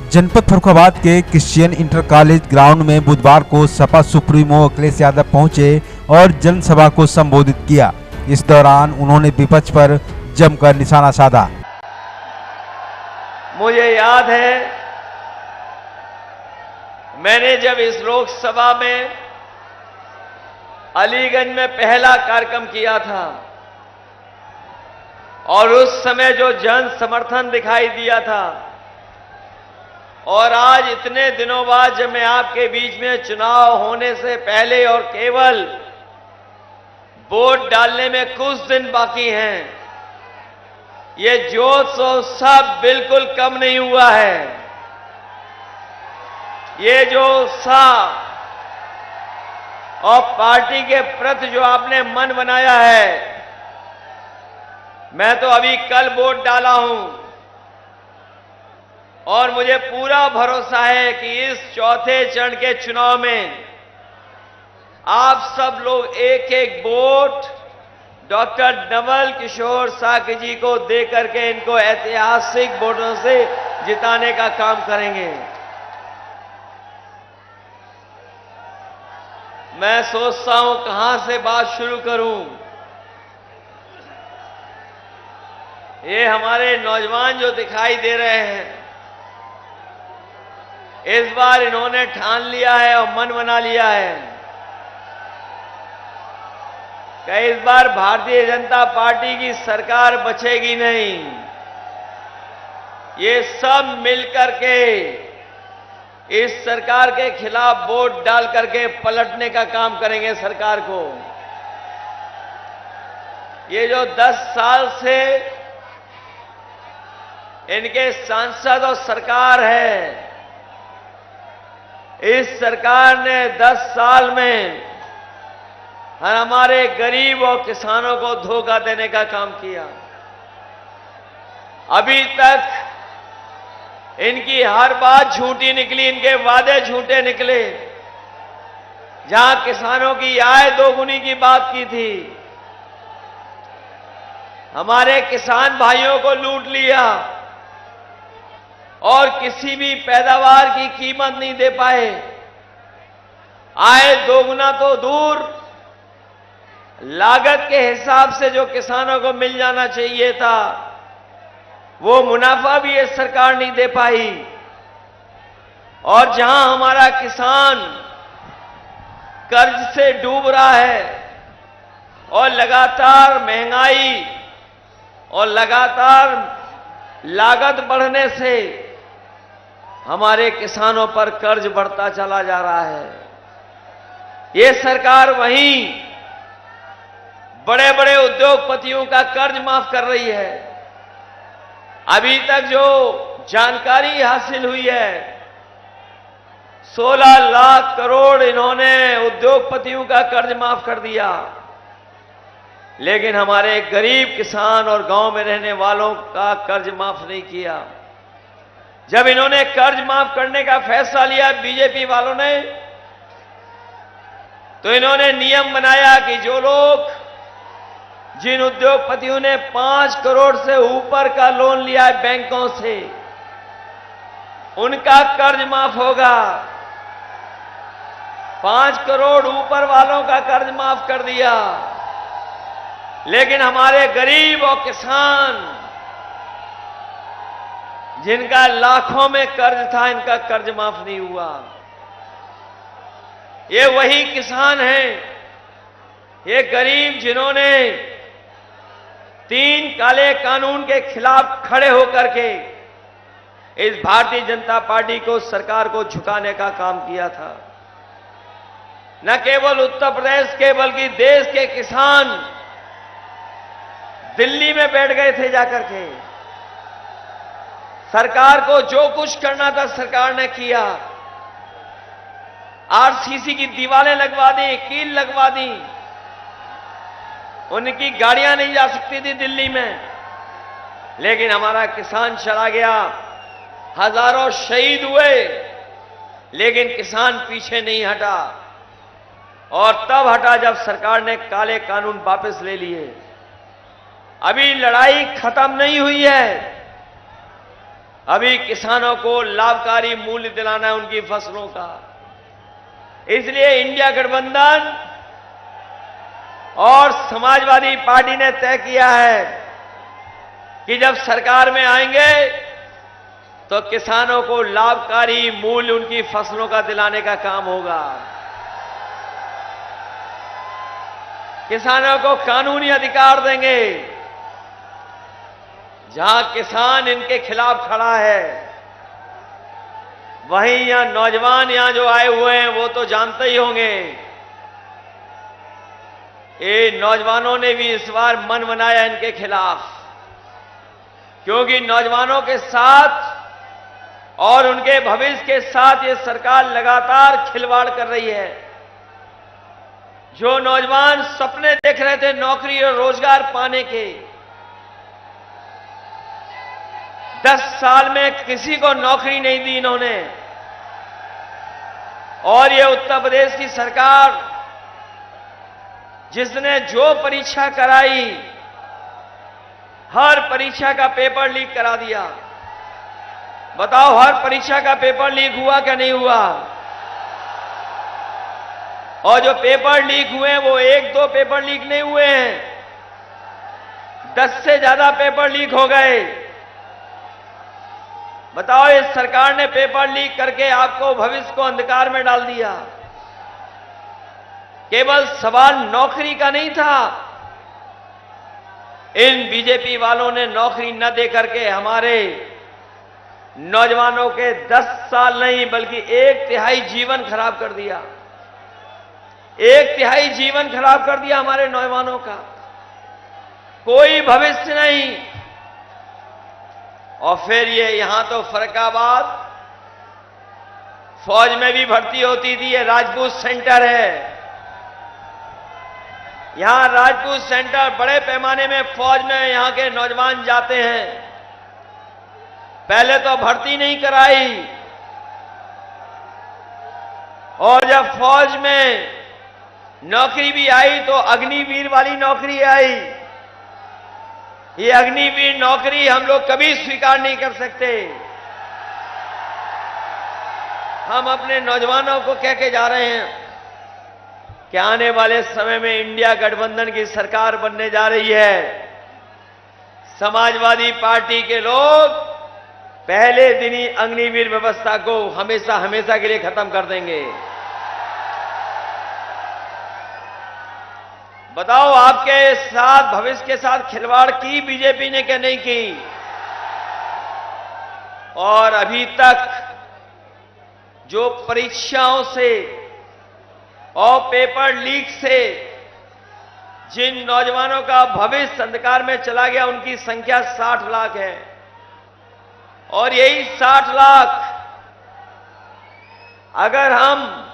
जनपद फर्रुखाबाद के Christian inter college ground में बुधवार को सपा सुप्रीमो अखिलेश यादव पहुंचे और जनसभा को संबोधित किया। इस दौरान उन्होंने विपक्ष पर जमकर निशाना साधा। मुझे याद है, मैंने जब इस लोकसभा में अलीगंज में पहला कार्यक्रम किया था और उस समय जो जन समर्थन दिखाई दिया था, और आज इतने दिनों बाद जब मैं आपके बीच में चुनाव होने से पहले और केवल वोट डालने में कुछ दिन बाकी हैं, ये जोश और उत्साह बिल्कुल कम नहीं हुआ है। ये जो उत्साह और पार्टी के प्रति जो आपने मन बनाया है, मैं तो अभी कल वोट डाला हूं और मुझे पूरा भरोसा है कि इस चौथे चरण के चुनाव में आप सब लोग एक एक वोट डॉक्टर नवल किशोर साकी जी को दे करके इनको ऐतिहासिक वोटों से जिताने का काम करेंगे। मैं सोचता हूं कहां से बात शुरू करूं। ये हमारे नौजवान जो दिखाई दे रहे हैं, इस बार इन्होंने ठान लिया है और मन बना लिया है कि इस बार भारतीय जनता पार्टी की सरकार बचेगी नहीं। ये सब मिलकर के इस सरकार के खिलाफ वोट डाल करके पलटने का काम करेंगे सरकार को। ये जो 10 साल से इनके सांसद और सरकार है, इस सरकार ने 10 साल में हमारे गरीब और किसानों को धोखा देने का काम किया। अभी तक इनकी हर बात झूठी निकली, इनके वादे झूठे निकले। जहां किसानों की आय दोगुनी की बात की थी, हमारे किसान भाइयों को लूट लिया और किसी भी पैदावार की कीमत नहीं दे पाए। आय दोगुना तो दूर, लागत के हिसाब से जो किसानों को मिल जाना चाहिए था, वो मुनाफा भी ये सरकार नहीं दे पाई। और जहां हमारा किसान कर्ज से डूब रहा है और लगातार महंगाई और लगातार लागत बढ़ने से हमारे किसानों पर कर्ज बढ़ता चला जा रहा है। ये सरकार वहीं बड़े बड़े उद्योगपतियों का कर्ज माफ कर रही है। अभी तक जो जानकारी हासिल हुई है, 16 लाख करोड़ इन्होंने उद्योगपतियों का कर्ज माफ कर दिया, लेकिन हमारे गरीब किसान और गांव में रहने वालों का कर्ज माफ नहीं किया। जब इन्होंने कर्ज माफ करने का फैसला लिया बीजेपी वालों ने, तो इन्होंने नियम बनाया कि जो लोग, जिन उद्योगपतियों ने 5 करोड़ से ऊपर का लोन लिया है बैंकों से, उनका कर्ज माफ होगा। 5 करोड़ ऊपर वालों का कर्ज माफ कर दिया, लेकिन हमारे गरीब और किसान जिनका लाखों में कर्ज था, इनका कर्ज माफ नहीं हुआ। ये वही किसान हैं, ये गरीब जिन्होंने 3 काले कानून के खिलाफ खड़े होकर के इस भारतीय जनता पार्टी को, सरकार को झुकाने का काम किया था। न केवल उत्तर प्रदेश के बल्कि देश के किसान दिल्ली में बैठ गए थे जाकर के। सरकार को जो कुछ करना था सरकार ने किया। आरसीसी की दीवारें लगवा दी, कील लगवा दी, उनकी गाड़ियां नहीं जा सकती थी दिल्ली में, लेकिन हमारा किसान चला गया। हजारों शहीद हुए, लेकिन किसान पीछे नहीं हटा। और तब हटा जब सरकार ने काले कानून वापस ले लिए। अभी लड़ाई खत्म नहीं हुई है। अभी किसानों को लाभकारी मूल्य दिलाना है उनकी फसलों का। इसलिए इंडिया गठबंधन और समाजवादी पार्टी ने तय किया है कि जब सरकार में आएंगे तो किसानों को लाभकारी मूल्य उनकी फसलों का दिलाने का काम होगा। किसानों को कानूनी अधिकार देंगे। जहां किसान इनके खिलाफ खड़ा है, वहीं यहां नौजवान यहां जो आए हुए हैं वो तो जानते ही होंगे। ये नौजवानों ने भी इस बार मन बनाया इनके खिलाफ, क्योंकि नौजवानों के साथ और उनके भविष्य के साथ ये सरकार लगातार खिलवाड़ कर रही है। जो नौजवान सपने देख रहे थे नौकरी और रोजगार पाने के, 10 साल में किसी को नौकरी नहीं दी इन्होंने। और ये उत्तर प्रदेश की सरकार जिसने जो परीक्षा कराई, हर परीक्षा का पेपर लीक करा दिया। बताओ, हर परीक्षा का पेपर लीक हुआ क्या नहीं हुआ? और जो पेपर लीक हुए वो 1-2 पेपर लीक नहीं हुए हैं, 10 से ज्यादा पेपर लीक हो गए। बताओ, इस सरकार ने पेपर लीक करके आपको भविष्य को अंधकार में डाल दिया। केवल सवाल नौकरी का नहीं था। इन बीजेपी वालों ने नौकरी न दे करके हमारे नौजवानों के 10 साल नहीं बल्कि 1/3 जीवन खराब कर दिया। 1/3 जीवन खराब कर दिया हमारे नौजवानों का। कोई भविष्य नहीं। और फिर ये यहां तो फर्रुखाबाद फौज में भी भर्ती होती थी। ये राजपूत सेंटर है। यहां राजपूत सेंटर बड़े पैमाने में फौज में यहां के नौजवान जाते हैं। पहले तो भर्ती नहीं कराई, और जब फौज में नौकरी भी आई तो अग्निवीर वाली नौकरी आई। ये अग्निवीर नौकरी हम लोग कभी स्वीकार नहीं कर सकते। हम अपने नौजवानों को कह के जा रहे हैं कि आने वाले समय में इंडिया गठबंधन की सरकार बनने जा रही है। समाजवादी पार्टी के लोग पहले दिन ही अग्निवीर व्यवस्था को हमेशा हमेशा के लिए खत्म कर देंगे। बताओ, आपके साथ भविष्य के साथ खिलवाड़ की बीजेपी ने क्या नहीं की? और अभी तक जो परीक्षाओं से और पेपर लीक से जिन नौजवानों का भविष्य अंधकार में चला गया, उनकी संख्या 60 लाख है। और यही 60 लाख अगर हम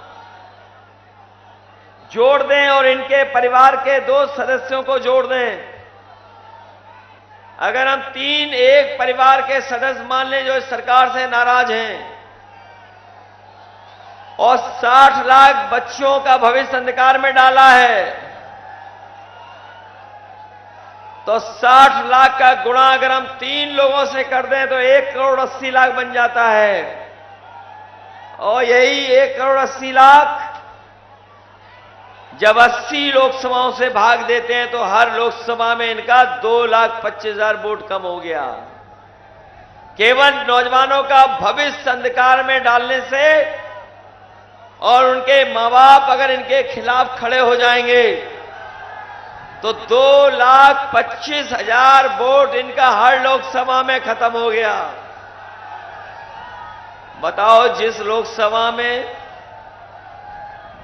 जोड़ दें और इनके परिवार के 2 सदस्यों को जोड़ दें, अगर हम 3 एक परिवार के सदस्य मान लें जो इस सरकार से नाराज हैं, और 60 लाख बच्चों का भविष्य अंधकार में डाला है, तो 60 लाख का गुणा अगर हम 3 लोगों से कर दें तो 1,80,00,000 बन जाता है। और यही 1,80,00,000 जब 80 लोकसभाओं से भाग देते हैं तो हर लोकसभा में इनका 2,25,000 वोट कम हो गया। केवल नौजवानों का भविष्य अंधकार में डालने से, और उनके मां बाप अगर इनके खिलाफ खड़े हो जाएंगे तो 2,25,000 वोट इनका हर लोकसभा में खत्म हो गया। बताओ, जिस लोकसभा में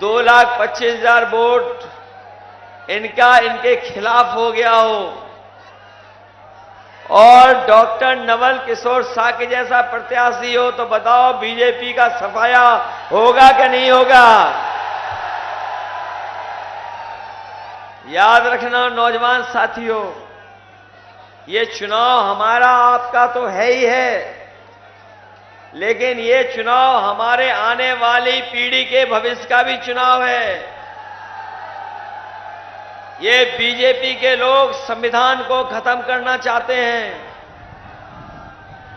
2,25,000 वोट इनका इनके खिलाफ हो गया हो, और डॉक्टर नवल किशोर साके जैसा प्रत्याशी हो, तो बताओ बीजेपी का सफाया होगा कि नहीं होगा? याद रखना नौजवान साथियों, ये चुनाव हमारा आपका तो है ही है, लेकिन ये चुनाव हमारे आने वाली पीढ़ी के भविष्य का भी चुनाव है। ये बीजेपी के लोग संविधान को खत्म करना चाहते हैं।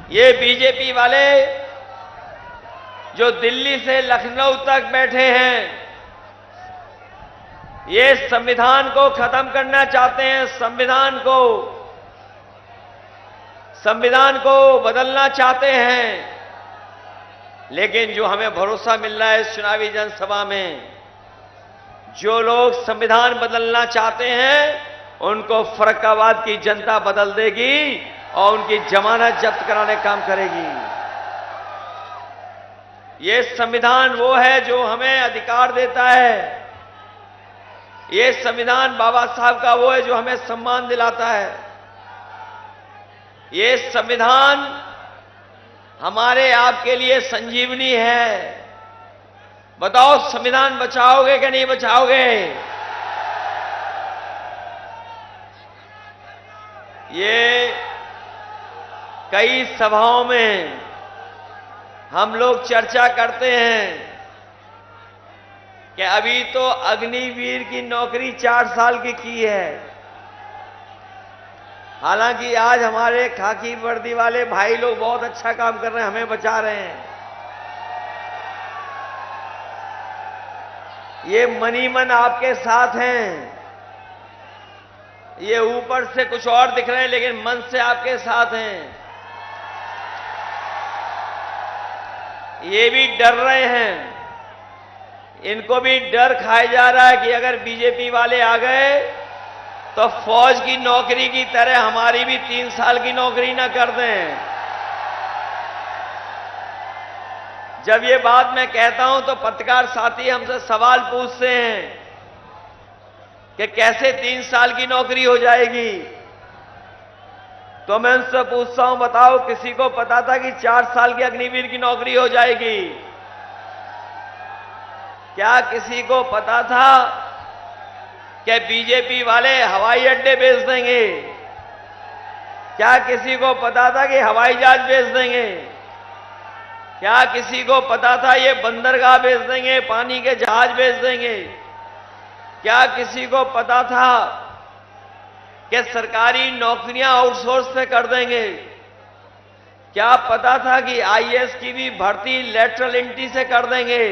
ये बीजेपी वाले जो दिल्ली से लखनऊ तक बैठे हैं, ये संविधान को खत्म करना चाहते हैं, संविधान को बदलना चाहते हैं। लेकिन जो हमें भरोसा मिल रहा है इस चुनावी जनसभा में, जो लोग संविधान बदलना चाहते हैं उनको फर्रुखाबाद की जनता बदल देगी और उनकी जमानत जब्त कराने का काम करेगी। ये संविधान वो है जो हमें अधिकार देता है। ये संविधान बाबा साहब का वो है जो हमें सम्मान दिलाता है। ये संविधान हमारे आपके लिए संजीवनी है। बताओ, संविधान बचाओगे कि नहीं बचाओगे? ये कई सभाओं में हम लोग चर्चा करते हैं कि अभी तो अग्निवीर की नौकरी 4 साल की है। हालांकि आज हमारे खाकी वर्दी वाले भाई लोग बहुत अच्छा काम कर रहे हैं, हमें बचा रहे हैं। ये मनी मन आपके साथ हैं। ये ऊपर से कुछ और दिख रहे हैं लेकिन मन से आपके साथ हैं। ये भी डर रहे हैं। इनको भी डर खाया जा रहा है कि अगर बीजेपी वाले आ गए तो फौज की नौकरी की तरह हमारी भी 3 साल की नौकरी ना कर दें। जब ये बात मैं कहता हूं तो पत्रकार साथी हमसे सवाल पूछते हैं कि कैसे 3 साल की नौकरी हो जाएगी। तो मैं उनसे पूछता हूं, बताओ किसी को पता था कि 4 साल की अग्निवीर की नौकरी हो जाएगी? क्या किसी को पता था कि बीजेपी वाले हवाई अड्डे बेच देंगे? क्या किसी को पता था कि हवाई जहाज बेच देंगे? क्या किसी को पता था ये बंदरगाह बेच देंगे, पानी के जहाज बेच देंगे? क्या किसी को पता था कि सरकारी नौकरियां आउटसोर्स पे कर देंगे? क्या पता था कि आईएएस की भी भर्ती लेटरल एंट्री से कर देंगे?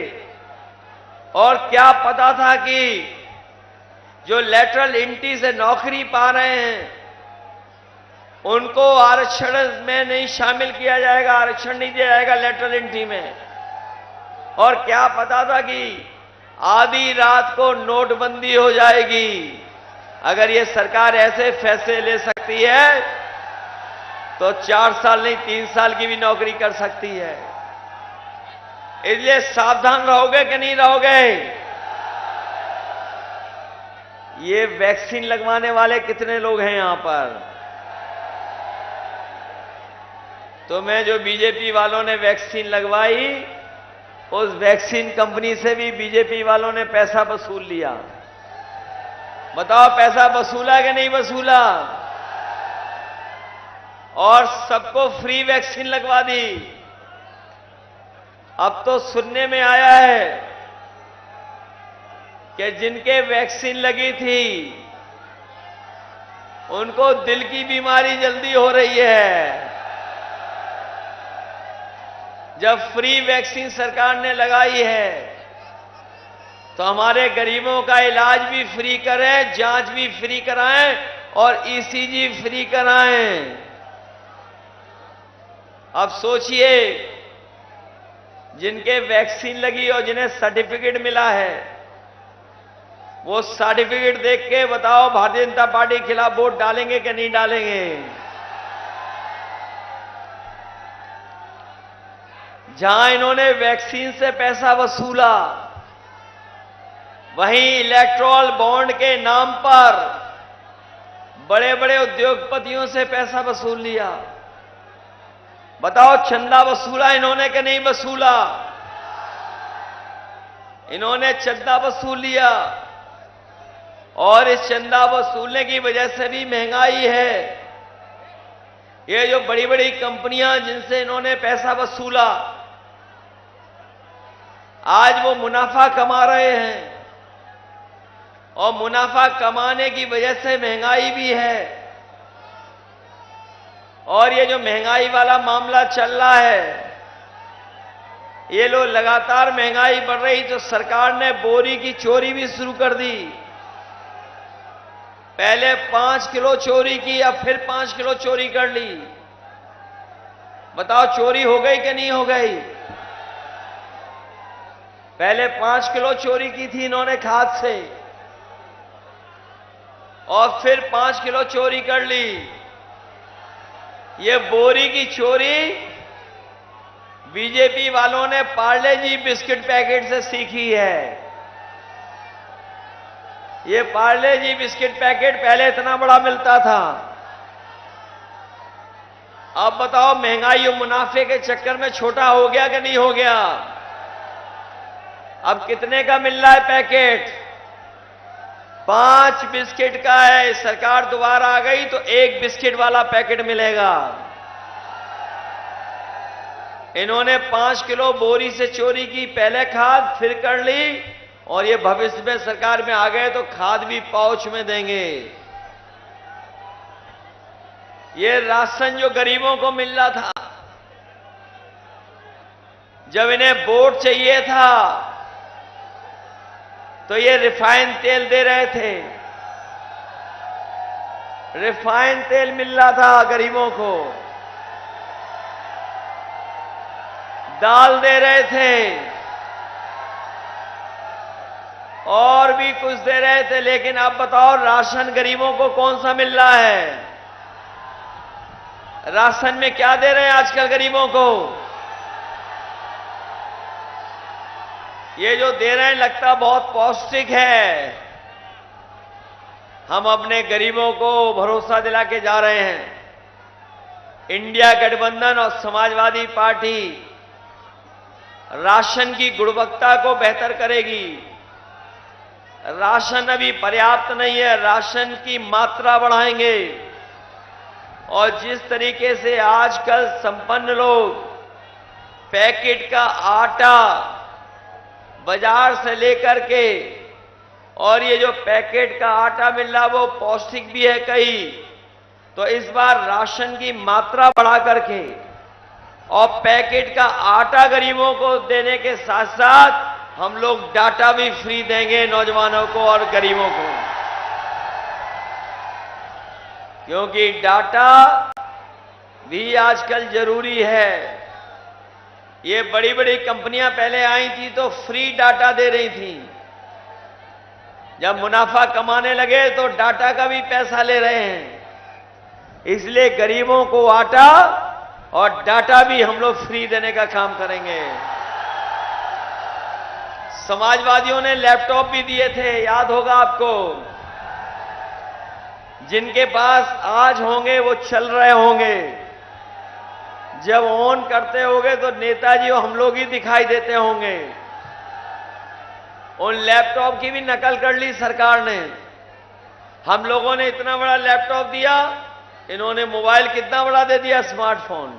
और क्या पता था कि जो लेटरल एंट्री से नौकरी पा रहे हैं उनको आरक्षण में नहीं शामिल किया जाएगा, आरक्षण नहीं दिया जाएगा लेटरल एंट्री में? और क्या पता था कि आधी रात को नोटबंदी हो जाएगी? अगर ये सरकार ऐसे फैसले ले सकती है तो 4 साल नहीं 3 साल की भी नौकरी कर सकती है। इसलिए सावधान रहोगे कि नहीं रहोगे? ये वैक्सीन लगवाने वाले कितने लोग हैं यहां पर? तो मैं जो बीजेपी वालों ने वैक्सीन लगवाई, उस वैक्सीन कंपनी से भी बीजेपी वालों ने पैसा वसूल लिया। बताओ, पैसा वसूला कि नहीं वसूला? और सबको फ्री वैक्सीन लगवा दी। अब तो सुनने में आया है कि जिनके वैक्सीन लगी थी उनको दिल की बीमारी जल्दी हो रही है। जब फ्री वैक्सीन सरकार ने लगाई है तो हमारे गरीबों का इलाज भी फ्री करें, जांच भी फ्री कराएं और ईसीजी फ्री कराएं। अब सोचिए, जिनके वैक्सीन लगी और जिन्हें सर्टिफिकेट मिला है, वो सर्टिफिकेट देख के बताओ भारतीय जनता पार्टी के खिलाफ वोट डालेंगे कि नहीं डालेंगे? जहां इन्होंने वैक्सीन से पैसा वसूला, वहीं इलेक्टोरल बॉन्ड के नाम पर बड़े बड़े उद्योगपतियों से पैसा वसूल लिया। बताओ, चंदा वसूला इन्होंने कि नहीं वसूला? इन्होंने चंदा वसूल लिया और इस चंदा वसूलने की वजह से भी महंगाई है। ये जो बड़ी बड़ी कंपनियां जिनसे इन्होंने पैसा वसूला, आज वो मुनाफा कमा रहे हैं और मुनाफा कमाने की वजह से महंगाई भी है। और ये जो महंगाई वाला मामला चल रहा है, ये लोग लगातार महंगाई बढ़ रही तो सरकार ने बोरी की चोरी भी शुरू कर दी। पहले 5 किलो चोरी की, अब फिर 5 किलो चोरी कर ली। बताओ चोरी हो गई कि नहीं हो गई? पहले 5 किलो चोरी की थी इन्होंने खाद से, और फिर 5 किलो चोरी कर ली। ये बोरी की चोरी बीजेपी वालों ने पार्ले जी बिस्किट पैकेट से सीखी है। ये पार्ले जी बिस्किट पैकेट पहले इतना बड़ा मिलता था, अब बताओ महंगाई और मुनाफे के चक्कर में छोटा हो गया कि नहीं हो गया? अब कितने का मिल रहा है पैकेट? 5 बिस्किट का है। सरकार दोबारा आ गई तो 1 बिस्किट वाला पैकेट मिलेगा। इन्होंने 5 किलो बोरी से चोरी की, पहले खाद फिर कर ली, और ये भविष्य में सरकार में आ गए तो खाद भी पाउच में देंगे। ये राशन जो गरीबों को मिल रहा था, जब इन्हें वोट चाहिए था तो ये रिफाइंड तेल दे रहे थे। रिफाइंड तेल मिल रहा था गरीबों को, दाल दे रहे थे, और भी कुछ दे रहे थे। लेकिन अब बताओ राशन गरीबों को कौन सा मिल रहा है? राशन में क्या दे रहे हैं आजकल गरीबों को? ये जो दे रहे हैं लगता बहुत पौष्टिक है। हम अपने गरीबों को भरोसा दिला के जा रहे हैं। इंडिया गठबंधन और समाजवादी पार्टी राशन की गुणवत्ता को बेहतर करेगी। राशन अभी पर्याप्त नहीं है, राशन की मात्रा बढ़ाएंगे। और जिस तरीके से आजकल संपन्न लोग पैकेट का आटा बाजार से लेकर के, और ये जो पैकेट का आटा मिल रहा वो पौष्टिक भी है कई, तो इस बार राशन की मात्रा बढ़ा करके और पैकेट का आटा गरीबों को देने के साथ साथ हम लोग डाटा भी फ्री देंगे नौजवानों को और गरीबों को। क्योंकि डाटा भी आजकल जरूरी है। ये बड़ी बड़ी कंपनियां पहले आई थी तो फ्री डाटा दे रही थी, जब मुनाफा कमाने लगे तो डाटा का भी पैसा ले रहे हैं। इसलिए गरीबों को आटा और डाटा भी हम लोग फ्री देने का काम करेंगे। समाजवादियों ने लैपटॉप भी दिए थे, याद होगा आपको। जिनके पास आज होंगे वो चल रहे होंगे, जब ऑन करते होंगे तो नेताजी और हम लोग ही दिखाई देते होंगे। उन लैपटॉप की भी नकल कर ली सरकार ने। हम लोगों ने इतना बड़ा लैपटॉप दिया, इन्होंने मोबाइल कितना बड़ा दे दिया, स्मार्टफोन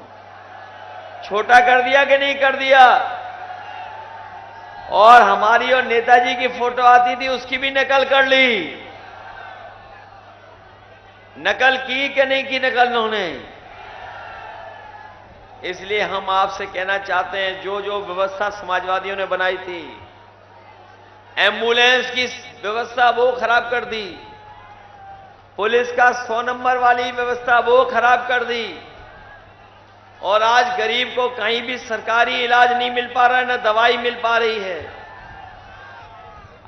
छोटा कर दिया कि नहीं कर दिया। और हमारी और नेताजी की फोटो आती थी, उसकी भी नकल कर ली। नकल की कि नहीं की नकल उन्होंने? इसलिए हम आपसे कहना चाहते हैं, जो जो व्यवस्था समाजवादियों ने बनाई थी, एम्बुलेंस की व्यवस्था वो खराब कर दी, पुलिस का 100 नंबर वाली व्यवस्था वो खराब कर दी, और आज गरीब को कहीं भी सरकारी इलाज नहीं मिल पा रहा है, न दवाई मिल पा रही है।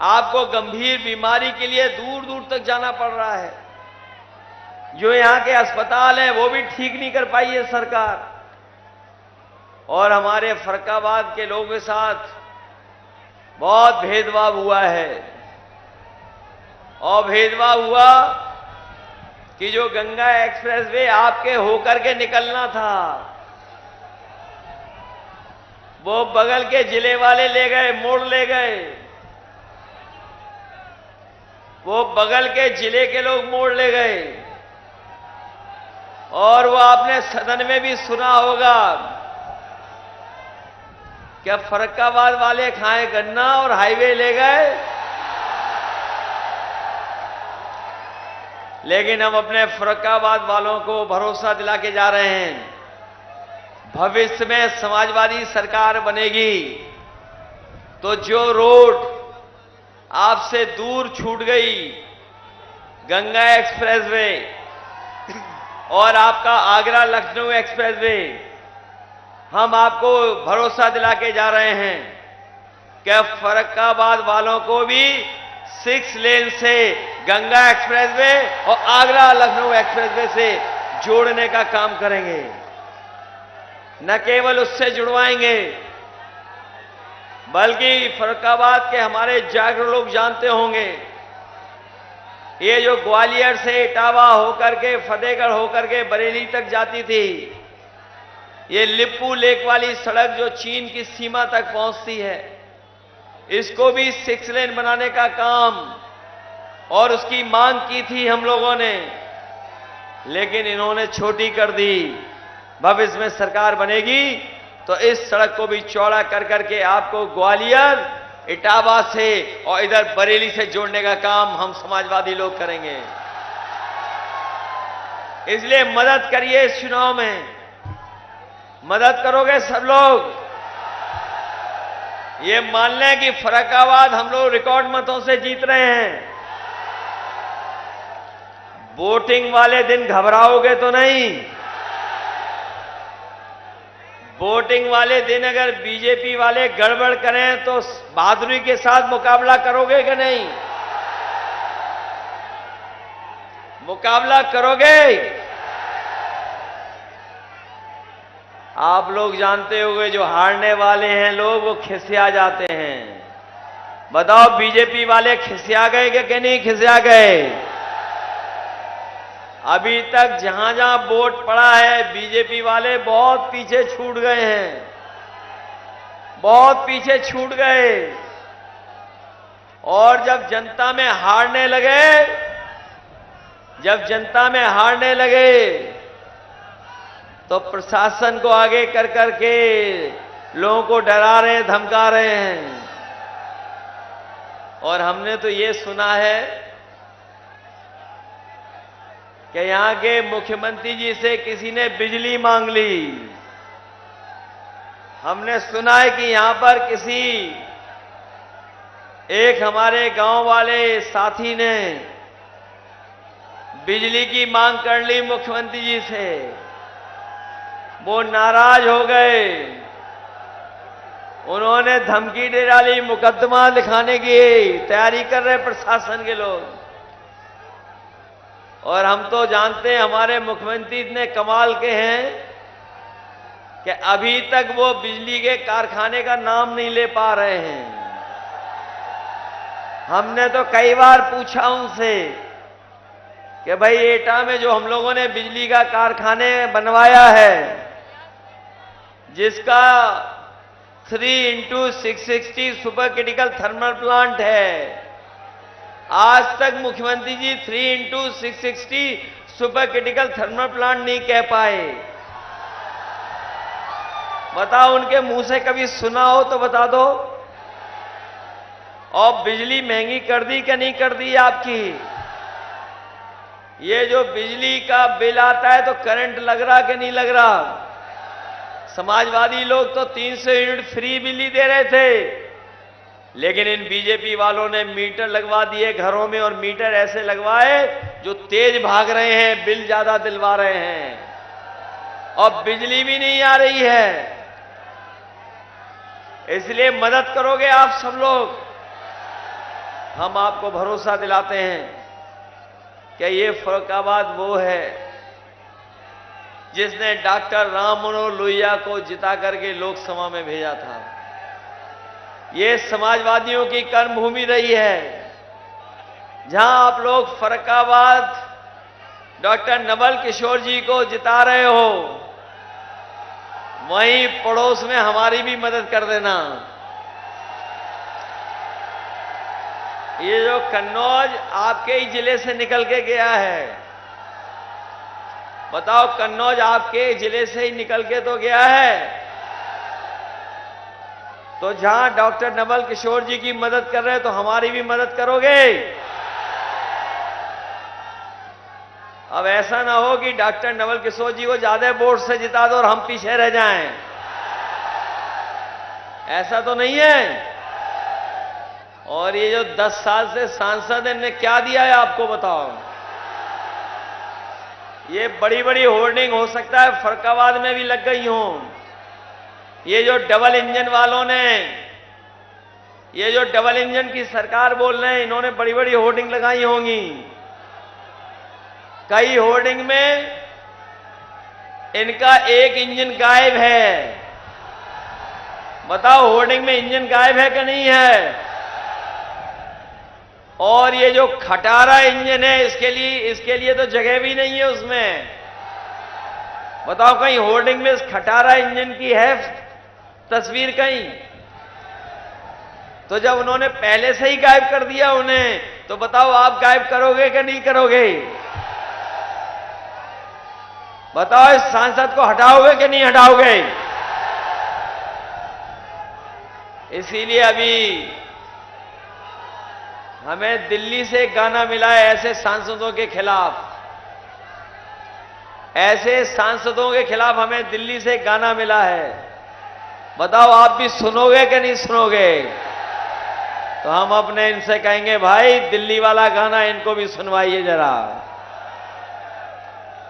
आपको गंभीर बीमारी के लिए दूर दूर तक जाना पड़ रहा है। जो यहां के अस्पताल हैं वो भी ठीक नहीं कर पाई है सरकार। और हमारे फरक्काबाद के लोगों के साथ बहुत भेदभाव हुआ है। और भेदभाव हुआ कि जो गंगा एक्सप्रेसवे आपके होकर के निकलना था, वो बगल के जिले वाले ले गए, मोड़ ले गए। वो बगल के जिले के लोग मोड़ ले गए। और वो आपने सदन में भी सुना होगा, क्या फरक्काबाद वाले खाए गन्ना और हाईवे ले गए। लेकिन हम अपने फर्रुखाबाद वालों को भरोसा दिला के जा रहे हैं, भविष्य में समाजवादी सरकार बनेगी तो जो रोड आपसे दूर छूट गई, गंगा एक्सप्रेसवे और आपका आगरा लखनऊ एक्सप्रेसवे, हम आपको भरोसा दिला के जा रहे हैं कि फर्रुखाबाद वालों को भी 6 लेन से गंगा एक्सप्रेसवे और आगरा लखनऊ एक्सप्रेसवे से जोड़ने का काम करेंगे। न केवल उससे जुड़वाएंगे, बल्कि फर्रुखाबाद के हमारे जागरूक लोग जानते होंगे, ये जो ग्वालियर से इटावा होकर के फतेहगढ़ होकर के बरेली तक जाती थी, ये लिप्पू लेक वाली सड़क जो चीन की सीमा तक पहुंचती है, इसको भी 6 लेन बनाने का काम और उसकी मांग की थी हम लोगों ने, लेकिन इन्होंने छोटी कर दी। भविष्य में सरकार बनेगी तो इस सड़क को भी चौड़ा कर करके आपको ग्वालियर, इटावा से और इधर बरेली से जोड़ने का काम हम समाजवादी लोग करेंगे। इसलिए मदद करिए, इस चुनाव में मदद करोगे सब लोग। ये मान लें कि फर्रुखाबाद हम लोग रिकॉर्ड मतों से जीत रहे हैं। वोटिंग वाले दिन घबराओगे तो नहीं। वोटिंग वाले दिन अगर बीजेपी वाले गड़बड़ करें तो बहादुरी के साथ मुकाबला करोगे कि नहीं? मुकाबला करोगे? आप लोग जानते होंगे जो हारने वाले हैं लोग वो खिसिया जाते हैं। बताओ बीजेपी वाले खिसिया गए कि नहीं खिसिया गए? अभी तक जहां जहां वोट पड़ा है बीजेपी वाले बहुत पीछे छूट गए हैं, बहुत पीछे छूट गए। और जब जनता में हारने लगे, तो प्रशासन को आगे कर करके लोगों को डरा रहे हैं, धमका रहे हैं। और हमने तो ये सुना है कि यहां के मुख्यमंत्री जी से किसी ने बिजली मांग ली। हमने सुना है कि यहां पर किसी एक हमारे गांव वाले साथी ने बिजली की मांग कर ली मुख्यमंत्री जी से, वो नाराज हो गए, उन्होंने धमकी दे डाली, मुकदमा लिखाने की तैयारी कर रहे प्रशासन के लोग। और हम तो जानते हैं हमारे मुख्यमंत्री इतने कमाल के हैं कि अभी तक वो बिजली के कारखाने का नाम नहीं ले पा रहे हैं। हमने तो कई बार पूछा उनसे कि भाई एटा में जो हम लोगों ने बिजली का कारखाने बनवाया है, जिसका 3x660 super critical thermal plant है, आज तक मुख्यमंत्री जी 3x660 super critical thermal plant नहीं कह पाए। बताओ, उनके मुंह से कभी सुना हो तो बता दो। और बिजली महंगी कर दी क्या नहीं कर दी आपकी? ये जो बिजली का बिल आता है तो करंट लग रहा कि नहीं लग रहा? समाजवादी लोग तो 300 यूनिट फ्री बिजली दे रहे थे, लेकिन इन बीजेपी वालों ने मीटर लगवा दिए घरों में, और मीटर ऐसे लगवाए जो तेज भाग रहे हैं, बिल ज्यादा दिलवा रहे हैं, और बिजली भी नहीं आ रही है। इसलिए मदद करोगे आप सब लोग। हम आपको भरोसा दिलाते हैं कि ये फर्रुखाबाद वो है जिसने डॉक्टर राम मनोहर लोहिया को जिता करके लोकसभा में भेजा था। ये समाजवादियों की कर्मभूमि रही है। जहां आप लोग फर्रुखाबाद डॉक्टर नवल किशोर जी को जिता रहे हो, वहीं पड़ोस में हमारी भी मदद कर देना। ये जो कन्नौज आपके ही जिले से निकल के गया है, बताओ, कन्नौज आपके जिले से ही निकल के तो गया है। तो जहां डॉक्टर नवल किशोर जी की मदद कर रहे हैं तो हमारी भी मदद करोगे। अब ऐसा ना हो कि डॉक्टर नवल किशोर जी को ज्यादा वोट से जिता दो और हम पीछे रह जाएं। ऐसा तो नहीं है। और ये जो 10 साल से सांसद है, इनने क्या दिया है आपको बताओ। ये बड़ी बड़ी होर्डिंग हो सकता है फरक्काबाद में भी लग गई हों। ये जो डबल इंजन वालों ने, ये जो डबल इंजन की सरकार बोल रहे हैं, इन्होंने बड़ी बड़ी होर्डिंग लगाई होंगी। कई होर्डिंग में इनका एक इंजन गायब है। बताओ होर्डिंग में इंजन गायब है कि नहीं है। और ये जो खटारा इंजन है, इसके लिए तो जगह भी नहीं है उसमें। बताओ कहीं होर्डिंग में इस खटारा इंजन की है तस्वीर कहीं? तो जब उन्होंने पहले से ही गायब कर दिया उन्हें, तो बताओ आप गायब करोगे कि नहीं करोगे? बताओ इस सांसद को हटाओगे कि नहीं हटाओगे? इसीलिए अभी हमें दिल्ली से एक गाना मिला है ऐसे सांसदों के खिलाफ। ऐसे सांसदों के खिलाफ हमें दिल्ली से एक गाना मिला है। बताओ आप भी सुनोगे कि नहीं सुनोगे? तो हम अपने इनसे कहेंगे भाई दिल्ली वाला गाना इनको भी सुनवाइए जरा।